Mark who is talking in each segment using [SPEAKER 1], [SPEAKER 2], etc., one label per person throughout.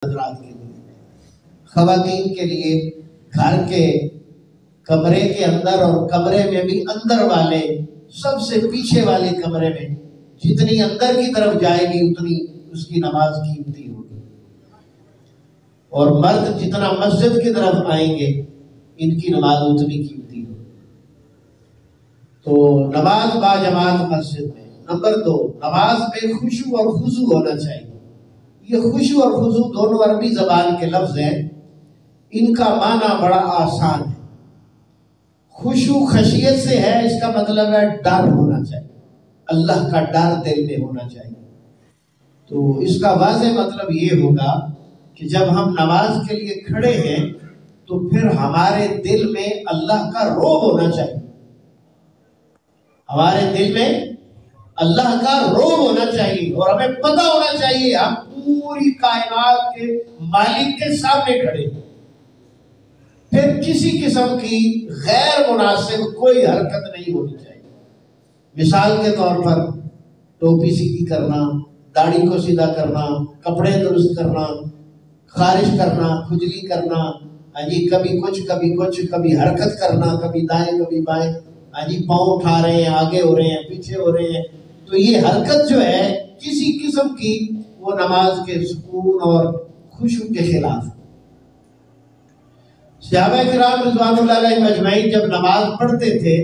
[SPEAKER 1] حضرات کے لیے، خواتین کے لیے گھر کے کمرے کے اندر اور کمرے میں بھی اندر والے سب سے پیچھے والے کمرے میں جتنی اندر کی طرف جائے گی اتنی اس کی نماز قیمتی ہوگی، اور مرد جتنا مسجد کی طرف آئیں گے ان کی نماز اتنی قیمتی ہوگی۔ تو نماز با جماعت مسجد میں۔ نمبر 2، نماز میں خشوع اور خضوع ہونا چاہیے۔ یہ خشوع اور خضوع دونوں عربی زبان کے لفظ ہیں، ان کا معنی بڑا آسان ہے۔ خشوع خشیت سے ہے، اس کا مطلب ہے ڈر ہونا چاہیے، اللہ کا ڈر دل میں ہونا چاہیے۔ تو اس کا واضح مطلب یہ ہوگا کہ جب ہم نماز کے لیے کھڑے ہیں تو پھر ہمارے دل میں اللہ کا رعب ہونا چاہیے، ہمارے دل میں اللہ کا رعب ہونا چاہیے، اور ہمیں پتہ ہونا چاہیے ہم پوری کائنات کے مالک کے سامنے کھڑے ہیں۔ پھر کسی قسم کی غیر مناسب کوئی حرکت نہیں ہونی چاہیے۔ مثال کے طور پر ٹوپی سیدھی کرنا، داڑھی کو سیدھا کرنا، کپڑے درست کرنا، خارش کرنا، کھجلی کرنا، کبھی کچھ کبھی کچھ، کبھی حرکت کرنا، کبھی دائیں کبھی بائیں، پاؤں اٹھا رہے ہیں، آگے ہو رہے ہیں، پیچھے ہو رہے ہیں۔ تو یہ حرکت جو ہے کسی قسم کی وہ نماز کے سکون اور خشوع کے خلاف۔ صحابہ کرام رضوان اللہ علیہم اجمعین جب نماز پڑھتے تھے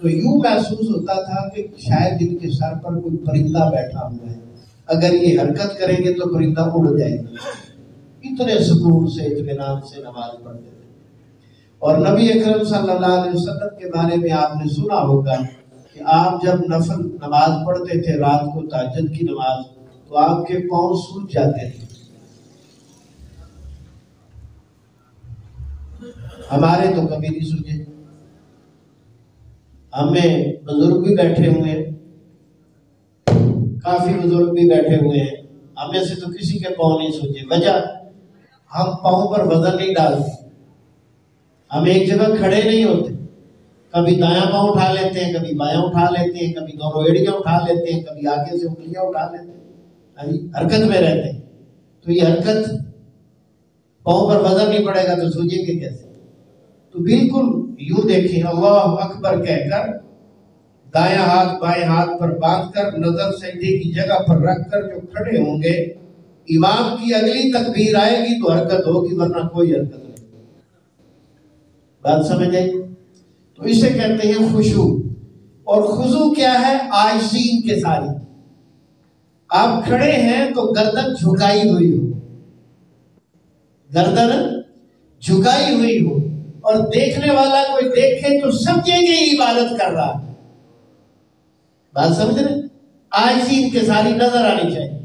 [SPEAKER 1] تو یوں محسوس ہوتا تھا کہ شاید ان کے سر پر کوئی پرندہ بیٹھا ہوا ہے، اگر یہ حرکت کریں گے تو پرندہ اڑ جائے گا۔ اتنے سکون سے اطمینان سے نماز پڑھتے تھے۔ اور نبی اکرم صلی اللہ علیہ وسلم کے بارے میں آپ نے سنا ہوگا کہ آپ جب نفل نماز پڑھتے تھے رات کو تہجد کی نماز، تو آپ کے پاؤں سوج جاتے تھے۔ ہمارے تو کبھی نہیں سوجے، ہمیں بزرگ بھی بیٹھے ہوئے ہیں، کافی بزرگ بھی بیٹھے ہوئے ہیں، ہمیں سے تو کسی کے پاؤں نہیں سوجے۔ وجہ ہم پاؤں پر وزن نہیں ڈالتے، ہم ایک جگہ کھڑے نہیں ہوتے، کبھی دایاں پاؤں اٹھا لیتے ہیں، کبھی بایاں اٹھا لیتے ہیں، کبھی دونوں ایڑیاں اٹھا لیتے ہیں، کبھی آگے سے انگلیاں اٹھا لیتے ہیں، حرکت میں رہتے ہیں۔ تو یہ حرکت پاؤں پر وزن نہیں پڑے گا تو سوجیں گے کیسے؟ تو بالکل یوں دیکھیں، اللہ اکبر کہہ کر دایاں ہاتھ بائیں ہاتھ پر باندھ کر نظر سجدے کی جگہ پر رکھ کر جو کھڑے ہوں گے، امام کی اگلی تکبیر آئے گی تو حرکت ہوگی، ورنہ کوئی حرکت نہیں۔ بات سمجھ آئی؟ تو اسے کہتے ہیں خشوع۔ اور خضوع کیا ہے؟ عاجزی کے ساتھ۔ آپ کھڑے ہیں تو گردن جھکائی ہوئی ہو، گردن جھکائی ہوئی ہو، اور دیکھنے والا کوئی دیکھے تو سمجھے گی عبادت کر رہا ہے۔ بات سمجھ رہے؟ عاجزی کے ساری نظر آنی چاہیے۔